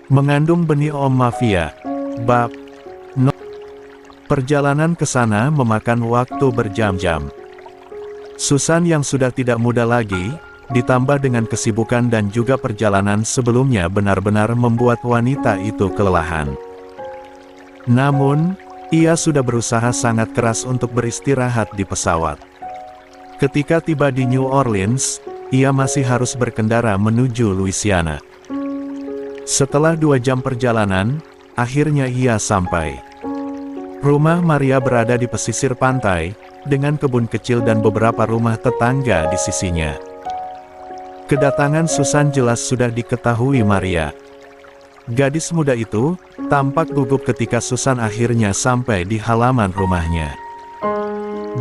Mengandung benih Om Mafia. Bab No. Perjalanan ke sana memakan waktu berjam-jam. Susan yang sudah tidak muda lagi, ditambah dengan kesibukan dan juga perjalanan sebelumnya benar-benar membuat wanita itu kelelahan. Namun, ia sudah berusaha sangat keras untuk beristirahat di pesawat. Ketika tiba di New Orleans, ia masih harus berkendara menuju Louisiana. Setelah 2 jam perjalanan, akhirnya ia sampai. Rumah Maria berada di pesisir pantai, dengan kebun kecil dan beberapa rumah tetangga di sisinya. Kedatangan Susan jelas sudah diketahui Maria. Gadis muda itu tampak gugup ketika Susan akhirnya sampai di halaman rumahnya.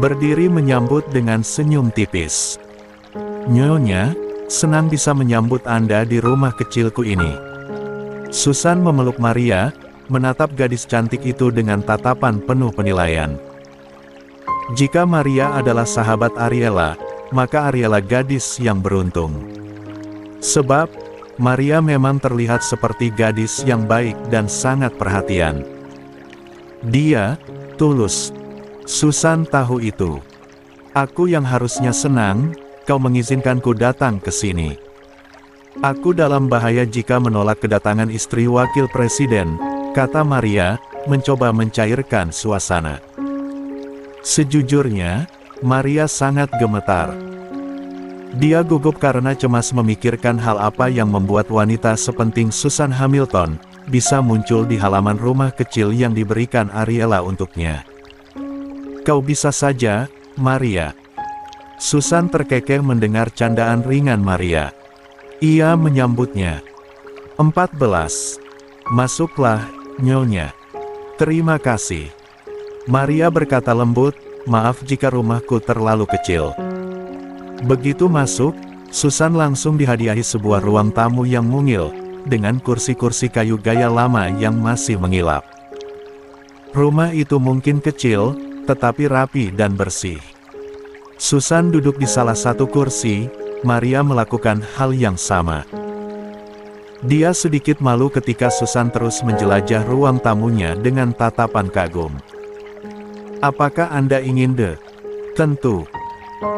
Berdiri menyambut dengan senyum tipis. "Nyonya, senang bisa menyambut Anda di rumah kecilku ini." Susan memeluk Maria, menatap gadis cantik itu dengan tatapan penuh penilaian. Jika Maria adalah sahabat Ariela, maka Ariela gadis yang beruntung. Sebab, Maria memang terlihat seperti gadis yang baik dan sangat perhatian. Dia tulus. Susan tahu itu. "Aku yang harusnya senang, kau mengizinkanku datang ke sini. Aku dalam bahaya jika menolak kedatangan istri wakil presiden," kata Maria, mencoba mencairkan suasana. Sejujurnya, Maria sangat gemetar. Dia gugup karena cemas memikirkan hal apa yang membuat wanita sepenting Susan Hamilton bisa muncul di halaman rumah kecil yang diberikan Ariela untuknya. "Kau bisa saja, Maria." Susan terkekeh mendengar candaan ringan Maria. Ia menyambutnya. 14. "Masuklah, Nyonya." "Terima kasih." Maria berkata lembut, "Maaf jika rumahku terlalu kecil." Begitu masuk, Susan langsung dihadiahi sebuah ruang tamu yang mungil, dengan kursi-kursi kayu gaya lama yang masih mengilap. Rumah itu mungkin kecil, tetapi rapi dan bersih. Susan duduk di salah satu kursi, Maria melakukan hal yang sama. Dia sedikit malu ketika Susan terus menjelajah ruang tamunya dengan tatapan kagum. "Apakah Anda ingin de?" "Tentu.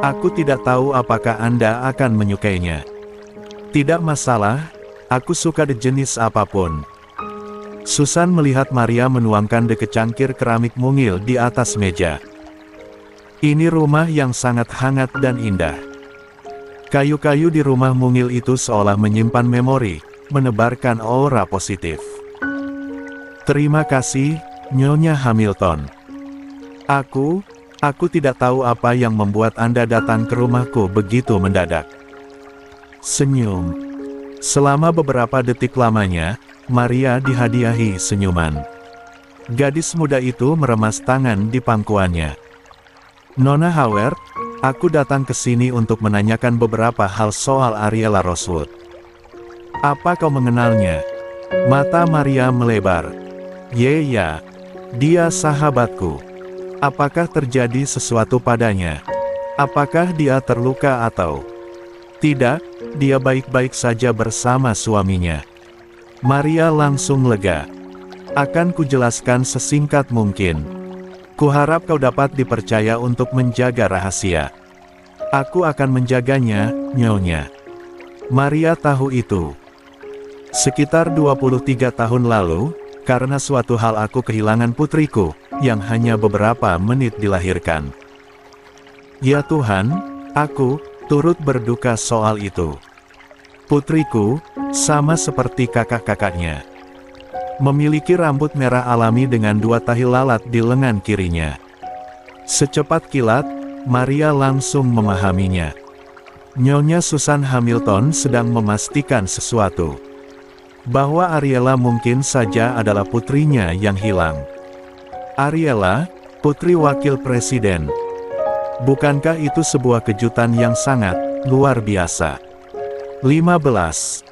Aku tidak tahu apakah Anda akan menyukainya." "Tidak masalah, aku suka de jenis apapun." Susan melihat Maria menuangkan de ke cangkir keramik mungil di atas meja. Ini rumah yang sangat hangat dan indah. Kayu-kayu di rumah mungil itu seolah menyimpan memori, menebarkan aura positif. "Terima kasih, Nyonya Hamilton. Aku tidak tahu apa yang membuat Anda datang ke rumahku begitu mendadak." Senyum. Selama beberapa detik lamanya, Maria dihadiahi senyuman. Gadis muda itu meremas tangan di pangkuannya. "Nona Howard, aku datang ke sini untuk menanyakan beberapa hal soal Ariela Rosewood." "Apa kau mengenalnya?" Mata Maria melebar. Ya, dia sahabatku." "Apakah terjadi sesuatu padanya? Apakah dia terluka atau?" "Tidak, dia baik-baik saja bersama suaminya." Maria langsung lega. "Akan kujelaskan sesingkat mungkin. Kuharap kau dapat dipercaya untuk menjaga rahasia." "Aku akan menjaganya, Nyonya." Maria tahu itu. Sekitar 23 tahun lalu, karena suatu hal aku kehilangan putriku, yang hanya beberapa menit dilahirkan. Ya Tuhan, aku turut berduka soal itu. Putriku, sama seperti kakak-kakaknya, memiliki rambut merah alami dengan 2 tahi lalat di lengan kirinya. Secepat kilat, Maria langsung memahaminya. Nyonya Susan Hamilton sedang memastikan sesuatu. Bahwa Ariela mungkin saja adalah putrinya yang hilang. Ariela, putri wakil presiden. Bukankah itu sebuah kejutan yang sangat luar biasa? 15.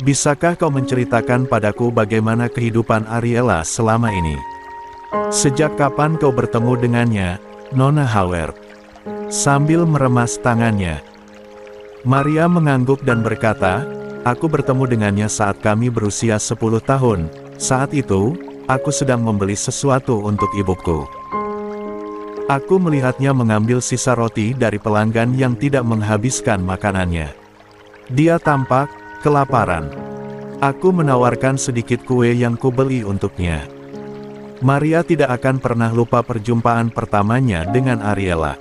Bisakah kau menceritakan padaku bagaimana kehidupan Ariela selama ini? Sejak kapan kau bertemu dengannya, Nona Howard? Sambil meremas tangannya, Maria mengangguk dan berkata, Aku bertemu dengannya saat kami berusia 10 tahun. Saat itu, aku sedang membeli sesuatu untuk ibuku. Aku melihatnya mengambil sisa roti dari pelanggan yang tidak menghabiskan makanannya. Dia tampak kelaparan. Aku menawarkan sedikit kue yang kubeli untuknya. Maria tidak akan pernah lupa perjumpaan pertamanya dengan Ariela.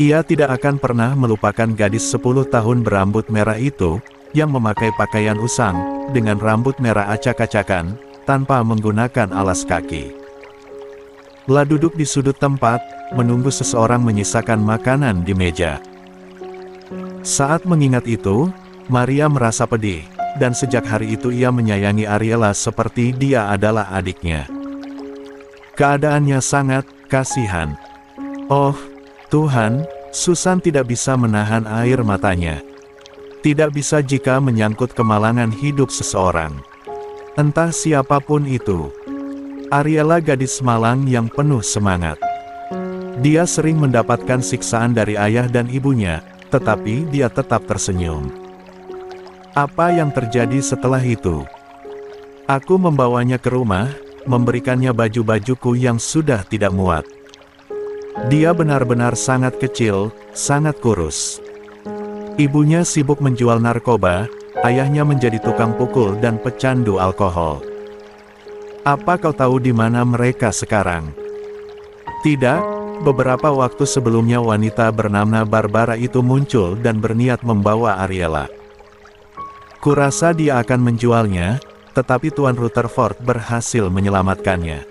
Ia tidak akan pernah melupakan gadis 10 tahun berambut merah itu, yang memakai pakaian usang, dengan rambut merah acak-acakan, tanpa menggunakan alas kaki. La duduk di sudut tempat, menunggu seseorang menyisakan makanan di meja. Saat mengingat itu, Maria merasa pedih, dan sejak hari itu ia menyayangi Ariela seperti dia adalah adiknya. Keadaannya sangat kasihan. Oh, Tuhan, Susan tidak bisa menahan air matanya. Tidak bisa jika menyangkut kemalangan hidup seseorang. Entah siapapun itu. Ariela gadis malang yang penuh semangat. Dia sering mendapatkan siksaan dari ayah dan ibunya, tetapi dia tetap tersenyum. Apa yang terjadi setelah itu? Aku membawanya ke rumah, memberikannya baju-bajuku yang sudah tidak muat. Dia benar-benar sangat kecil, sangat kurus. Ibunya sibuk menjual narkoba, ayahnya menjadi tukang pukul dan pecandu alkohol. Apa kau tahu di mana mereka sekarang? Tidak, beberapa waktu sebelumnya wanita bernama Barbara itu muncul dan berniat membawa Ariela. Kurasa dia akan menjualnya, tetapi Tuan Rutherford berhasil menyelamatkannya.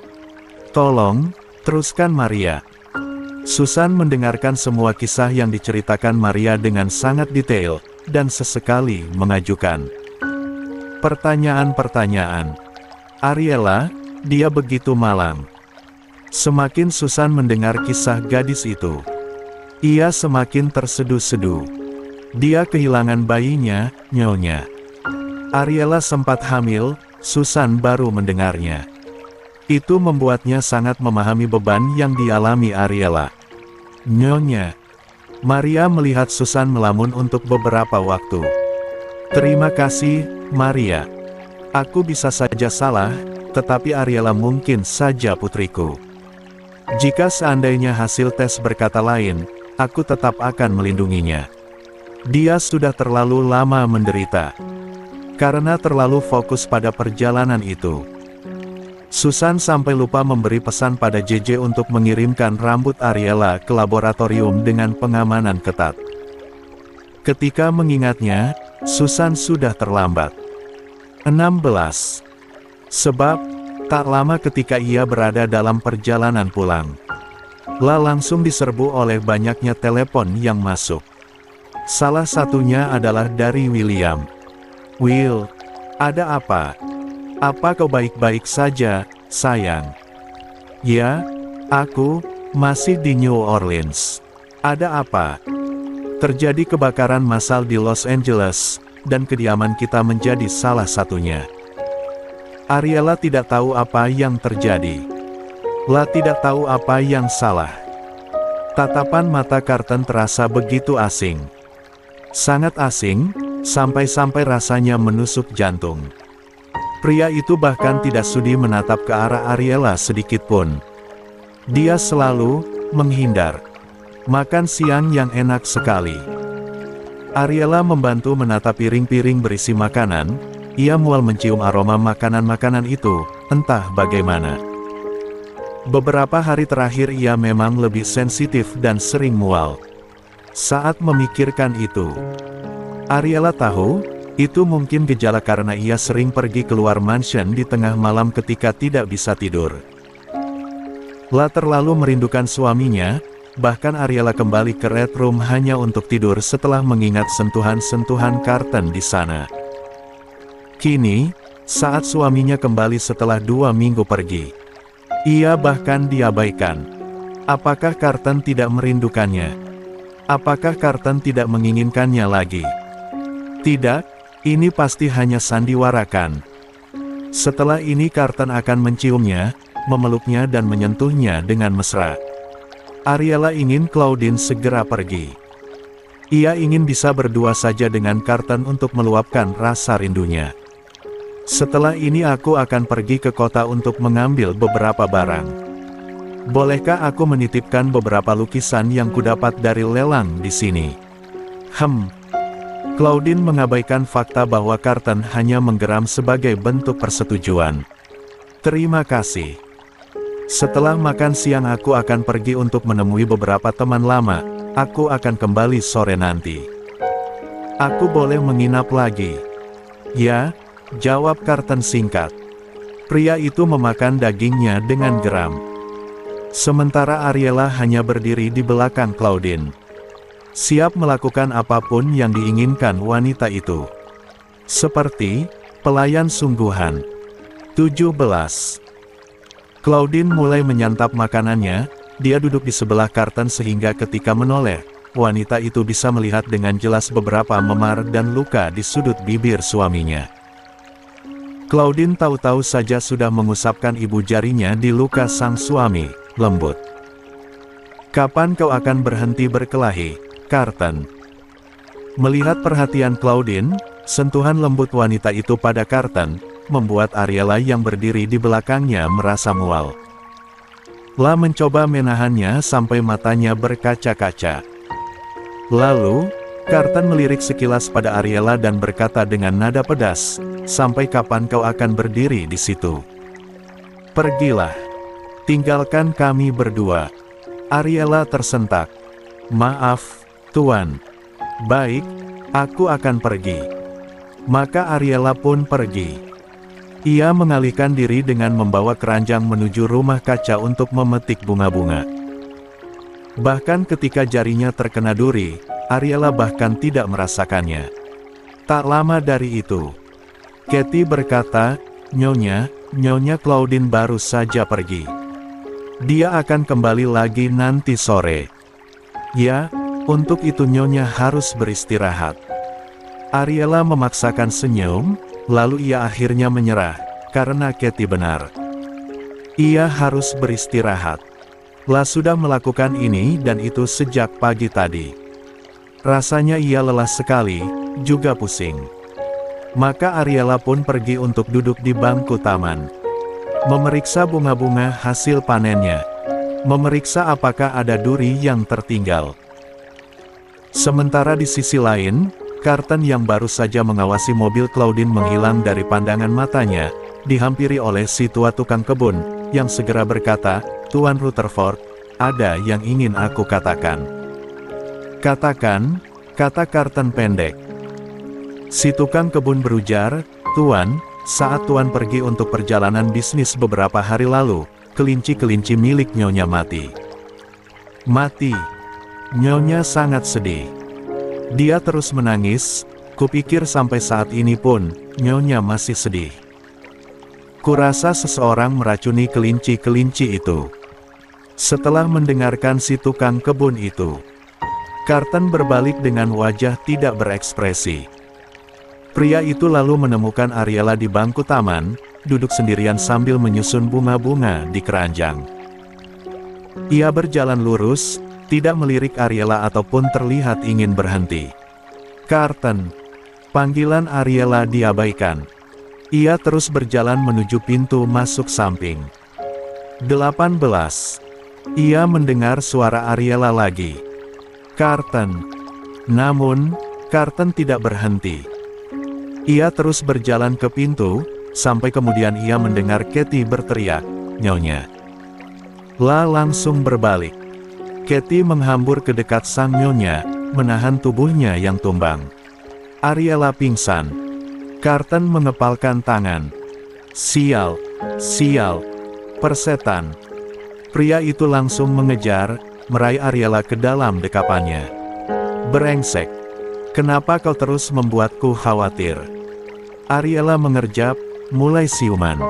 Tolong, teruskan Maria. Susan mendengarkan semua kisah yang diceritakan Maria dengan sangat detail, dan sesekali mengajukan pertanyaan-pertanyaan. Ariela, dia begitu malang. Semakin Susan mendengar kisah gadis itu, ia semakin terseduh-seduh. Dia kehilangan bayinya, nyonya. Ariela sempat hamil, Susan baru mendengarnya. Itu membuatnya sangat memahami beban yang dialami Ariela. Nyonya. Maria melihat Susan melamun untuk beberapa waktu. Terima kasih, Maria. Aku bisa saja salah, tetapi Ariela mungkin saja putriku. Jika seandainya hasil tes berkata lain, aku tetap akan melindunginya. Dia sudah terlalu lama menderita. Karena terlalu fokus pada perjalanan itu. Susan sampai lupa memberi pesan pada JJ untuk mengirimkan rambut Ariela ke laboratorium dengan pengamanan ketat. Ketika mengingatnya, Susan sudah terlambat. 16. Sebab, tak lama ketika ia berada dalam perjalanan pulang, La langsung diserbu oleh banyaknya telepon yang masuk. Salah satunya adalah dari William. Will, ada apa? Apa kau baik-baik saja, sayang? Ya, aku masih di New Orleans. Ada apa? Terjadi kebakaran massal di Los Angeles, dan kediaman kita menjadi salah satunya. Ariela tidak tahu apa yang terjadi. La tidak tahu apa yang salah. Tatapan mata Carton terasa begitu asing. Sangat asing, sampai-sampai rasanya menusuk jantung. Pria itu bahkan tidak sudi menatap ke arah Ariela sedikitpun. Dia selalu menghindar. Makan siang yang enak sekali. Ariela membantu menata piring-piring berisi makanan. Ia mual mencium aroma makanan-makanan itu, entah bagaimana. Beberapa hari terakhir ia memang lebih sensitif dan sering mual. Saat memikirkan itu, Ariela tahu, itu mungkin gejala karena ia sering pergi keluar mansion di tengah malam ketika tidak bisa tidur. La terlalu merindukan suaminya, bahkan Ariela kembali ke Red Room hanya untuk tidur setelah mengingat sentuhan-sentuhan Carton di sana. Kini, saat suaminya kembali setelah 2 minggu pergi, ia bahkan diabaikan. Apakah Carton tidak merindukannya? Apakah Carton tidak menginginkannya lagi? Tidak. Ini pasti hanya sandiwarakan. Setelah ini Carton akan menciumnya, memeluknya dan menyentuhnya dengan mesra. Ariela ingin Claudine segera pergi. Ia ingin bisa berdua saja dengan Carlton untuk meluapkan rasa rindunya. Setelah ini aku akan pergi ke kota untuk mengambil beberapa barang. Bolehkah aku menitipkan beberapa lukisan yang kudapat dari lelang di sini? Claudine mengabaikan fakta bahwa Carlton hanya menggeram sebagai bentuk persetujuan. Terima kasih. Setelah makan siang aku akan pergi untuk menemui beberapa teman lama. Aku akan kembali sore nanti. Aku boleh menginap lagi? Ya, jawab Carlton singkat. Pria itu memakan dagingnya dengan geram. Sementara Ariela hanya berdiri di belakang Claudine, siap melakukan apapun yang diinginkan wanita itu. Seperti pelayan sungguhan. 17. Claudine mulai menyantap makanannya. Dia duduk di sebelah Carlton sehingga ketika menoleh, wanita itu bisa melihat dengan jelas beberapa memar dan luka di sudut bibir suaminya. Claudine tahu-tahu saja sudah mengusapkan ibu jarinya di luka sang suami, lembut. Kapan kau akan berhenti berkelahi, Carlton? Melihat perhatian Claudine, sentuhan lembut wanita itu pada Carlton, membuat Ariela yang berdiri di belakangnya merasa mual. La mencoba menahannya sampai matanya berkaca-kaca. Lalu, Carlton melirik sekilas pada Ariela dan berkata dengan nada pedas, "Sampai kapan kau akan berdiri di situ? Pergilah. Tinggalkan kami berdua." Ariela tersentak. "Maaf, Tuan. Baik, aku akan pergi." Maka Ariela pun pergi. Ia mengalihkan diri dengan membawa keranjang menuju rumah kaca untuk memetik bunga-bunga. Bahkan ketika jarinya terkena duri, Ariela bahkan tidak merasakannya. Tak lama dari itu, Katie berkata, Nyonya Claudine baru saja pergi. Dia akan kembali lagi nanti sore. Ya, untuk itu Nyonya harus beristirahat." Ariela memaksakan senyum. Lalu ia akhirnya menyerah, karena Katie benar. Ia harus beristirahat. La sudah melakukan ini dan itu sejak pagi tadi. Rasanya ia lelah sekali, juga pusing. Maka Ariela pun pergi untuk duduk di bangku taman. Memeriksa bunga-bunga hasil panennya. Memeriksa apakah ada duri yang tertinggal. Sementara di sisi lain, Carlton yang baru saja mengawasi mobil Claudine menghilang dari pandangan matanya, dihampiri oleh si tua tukang kebun, yang segera berkata, "Tuan Rutherford, ada yang ingin aku katakan." "Katakan," kata Carlton pendek. Si tukang kebun berujar, "Tuan, saat Tuan pergi untuk perjalanan bisnis beberapa hari lalu, kelinci-kelinci milik Nyonya mati." "Mati?" Nyonya sangat sedih. Dia terus menangis. Kupikir sampai saat ini pun, Nyonya masih sedih. Kurasa seseorang meracuni kelinci-kelinci itu. Setelah mendengarkan si tukang kebun itu, Carlton berbalik dengan wajah tidak berekspresi. Pria itu lalu menemukan Ariela di bangku taman, duduk sendirian sambil menyusun bunga-bunga di keranjang. Ia berjalan lurus, tidak melirik Ariela ataupun terlihat ingin berhenti. "Carlton." Panggilan Ariela diabaikan. Ia terus berjalan menuju pintu masuk samping. 18. Ia mendengar suara Ariela lagi. "Carlton." Namun, Carlton tidak berhenti. Ia terus berjalan ke pintu, sampai kemudian ia mendengar Katie berteriak, "Nyonya." La langsung berbalik. Katie menghambur ke dekat sang Nyonya, menahan tubuhnya yang tumbang. Ariela pingsan. Carlton mengepalkan tangan. "Sial, sial, persetan." Pria itu langsung mengejar, meraih Ariela ke dalam dekapannya. "Brengsek. Kenapa kau terus membuatku khawatir?" Ariela mengerjap, mulai siuman.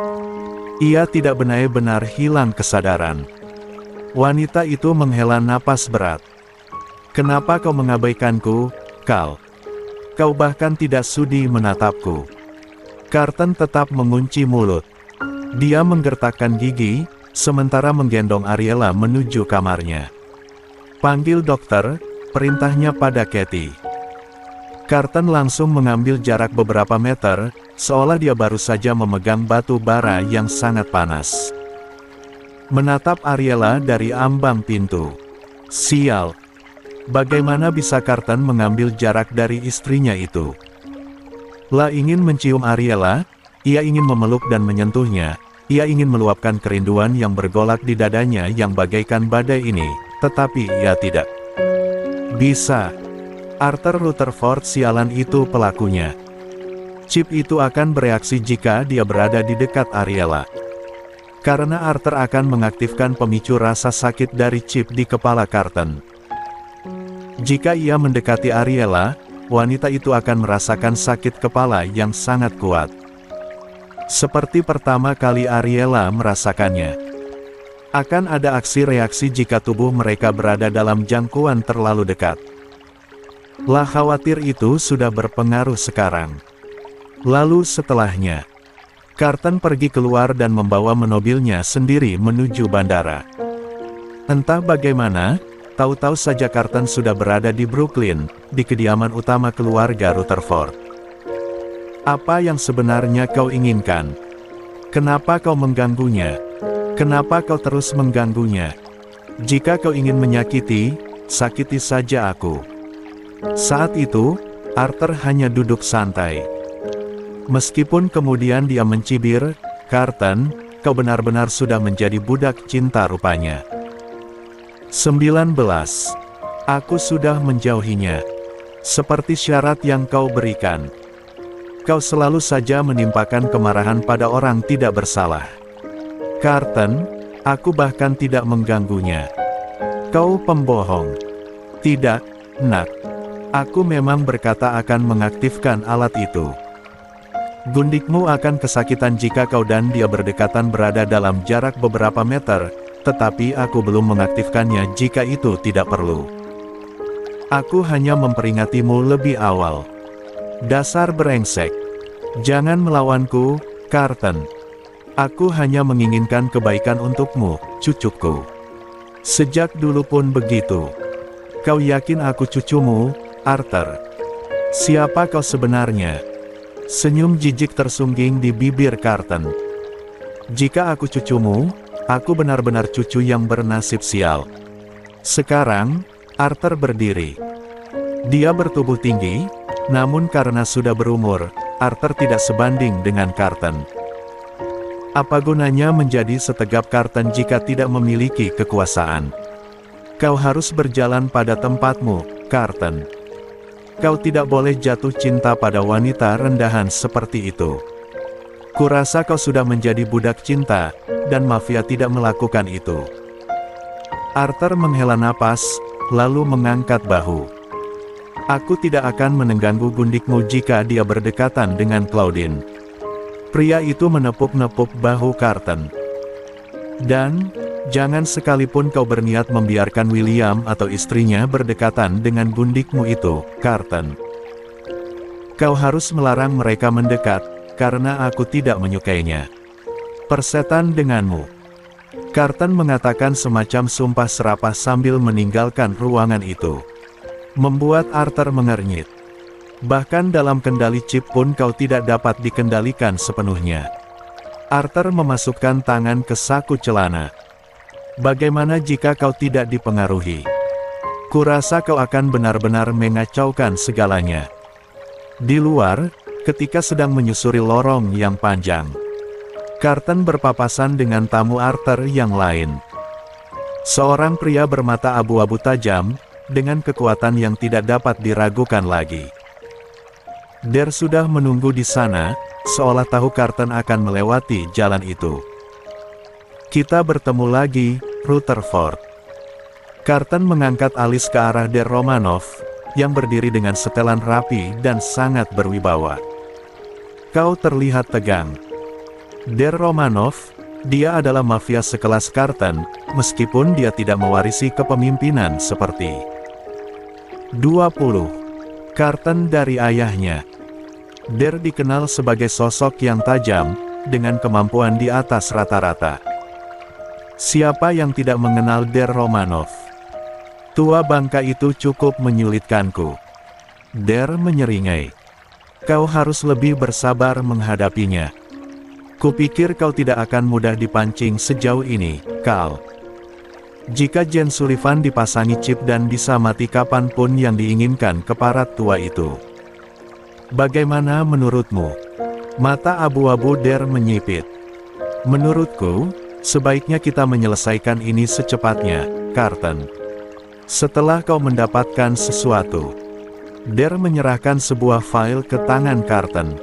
Ia tidak benar-benar hilang kesadaran. Wanita itu menghela napas berat. "Kenapa kau mengabaikanku, Cal? Kau bahkan tidak sudi menatapku." Carlton tetap mengunci mulut. Dia menggertakkan gigi, sementara menggendong Ariela menuju kamarnya. "Panggil dokter," perintahnya pada Katie. Carlton langsung mengambil jarak beberapa meter, seolah dia baru saja memegang batu bara yang sangat panas. Menatap Ariella dari ambang pintu. Sial. Bagaimana bisa Carlton mengambil jarak dari istrinya itu? La ingin mencium Ariella, ia ingin memeluk dan menyentuhnya, ia ingin meluapkan kerinduan yang bergolak di dadanya yang bagaikan badai ini, tetapi ia tidak bisa. Arthur Rutherford, sialan itu pelakunya. Chip itu akan bereaksi jika dia berada di dekat Ariella. Karena Arthur akan mengaktifkan pemicu rasa sakit dari chip di kepala Carlton. Jika ia mendekati Ariella, wanita itu akan merasakan sakit kepala yang sangat kuat. Seperti pertama kali Ariella merasakannya. Akan ada aksi reaksi jika tubuh mereka berada dalam jangkauan terlalu dekat. La khawatir itu sudah berpengaruh sekarang. Lalu setelahnya, Carlton pergi keluar dan membawa mobilnya sendiri menuju bandara. Entah bagaimana, tahu-tahu saja Carlton sudah berada di Brooklyn, di kediaman utama keluarga Rutherford. Apa yang sebenarnya kau inginkan? Kenapa kau mengganggunya? Kenapa kau terus mengganggunya? Jika kau ingin menyakiti, sakiti saja aku. Saat itu, Arthur hanya duduk santai. Meskipun kemudian dia mencibir, Carlton, kau benar-benar sudah menjadi budak cinta rupanya. 19. Aku sudah menjauhinya. Seperti syarat yang kau berikan. Kau selalu saja menimpakan kemarahan pada orang tidak bersalah. Carlton, aku bahkan tidak mengganggunya. Kau pembohong. Tidak, nak. Aku memang berkata akan mengaktifkan alat itu. Gundikmu akan kesakitan jika kau dan dia berdekatan berada dalam jarak beberapa meter, tetapi aku belum mengaktifkannya jika itu tidak perlu. Aku hanya memperingatimu lebih awal. Dasar brengsek. Jangan melawanku, Carlton. Aku hanya menginginkan kebaikan untukmu, cucuku. Sejak dulu pun begitu. Kau yakin aku cucumu, Arthur? Siapa kau sebenarnya? Senyum jijik tersungging di bibir Carlton. Jika aku cucumu, aku benar-benar cucu yang bernasib sial. Sekarang, Arthur berdiri. Dia bertubuh tinggi, namun karena sudah berumur, Arthur tidak sebanding dengan Carlton. Apa gunanya menjadi setegap Carlton jika tidak memiliki kekuasaan? Kau harus berjalan pada tempatmu, Carlton. Kau tidak boleh jatuh cinta pada wanita rendahan seperti itu. Kurasa kau sudah menjadi budak cinta, dan mafia tidak melakukan itu. Arthur menghela napas, lalu mengangkat bahu. Aku tidak akan mengganggu gundikmu jika dia berdekatan dengan Claudine. Pria itu menepuk-nepuk bahu Carlton. Dan, jangan sekalipun kau berniat membiarkan William atau istrinya berdekatan dengan gundikmu itu, Carlton. Kau harus melarang mereka mendekat, karena aku tidak menyukainya. Persetan denganmu. Carlton mengatakan semacam sumpah serapah sambil meninggalkan ruangan itu. Membuat Arthur mengernyit. Bahkan dalam kendali chip pun kau tidak dapat dikendalikan sepenuhnya. Arthur memasukkan tangan ke saku celana. Bagaimana jika kau tidak dipengaruhi? Kurasa kau akan benar-benar mengacaukan segalanya. Di luar, ketika sedang menyusuri lorong yang panjang, Carlton berpapasan dengan tamu Arthur yang lain. Seorang pria bermata abu-abu tajam, dengan kekuatan yang tidak dapat diragukan lagi. Der sudah menunggu di sana, seolah tahu Carlton akan melewati jalan itu. Kita bertemu lagi, Rutherford. Carlton mengangkat alis ke arah Der Romanov, yang berdiri dengan setelan rapi dan sangat berwibawa. Kau terlihat tegang. Der Romanov, dia adalah mafia sekelas Carlton, meskipun dia tidak mewarisi kepemimpinan seperti 20. Carlton dari ayahnya. Der dikenal sebagai sosok yang tajam, dengan kemampuan di atas rata-rata. Siapa yang tidak mengenal Der Romanov? Tua bangka itu cukup menyulitkanku. Dare menyeringai. Kau harus lebih bersabar menghadapinya. Kupikir kau tidak akan mudah dipancing sejauh ini, Cal. Jika Jane Sullivan dipasangi chip dan bisa mati kapanpun yang diinginkan keparat tua itu. Bagaimana menurutmu? Mata abu-abu Dare menyipit. Menurutku, sebaiknya kita menyelesaikan ini secepatnya, Carton. Setelah kau mendapatkan sesuatu. Dare menyerahkan sebuah file ke tangan Carton.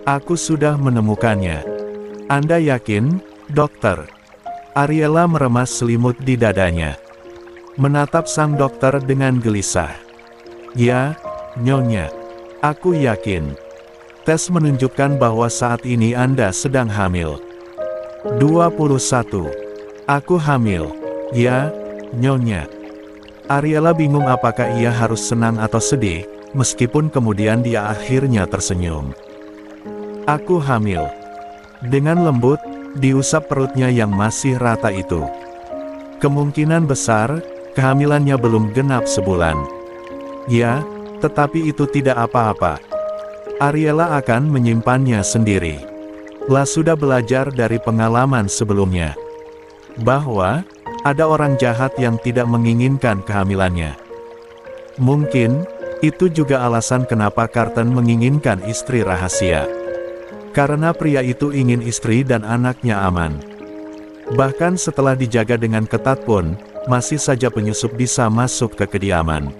Aku sudah menemukannya. Anda yakin, dokter? Ariella meremas selimut di dadanya. Menatap sang dokter dengan gelisah. Ya, Nyonya. Aku yakin. Tes menunjukkan bahwa saat ini Anda sedang hamil. 21. Aku hamil. Ya, Nyonya. Ariella bingung apakah ia harus senang atau sedih, meskipun kemudian dia akhirnya tersenyum. Aku hamil. Dengan lembut, diusap perutnya yang masih rata itu. Kemungkinan besar, kehamilannya belum genap sebulan. Ya, tetapi itu tidak apa-apa. Ariella akan menyimpannya sendiri. La sudah belajar dari pengalaman sebelumnya. Bahwa, ada orang jahat yang tidak menginginkan kehamilannya. Mungkin, itu juga alasan kenapa Carton menginginkan istri rahasia. Karena pria itu ingin istri dan anaknya aman. Bahkan setelah dijaga dengan ketat pun, masih saja penyusup bisa masuk ke kediaman.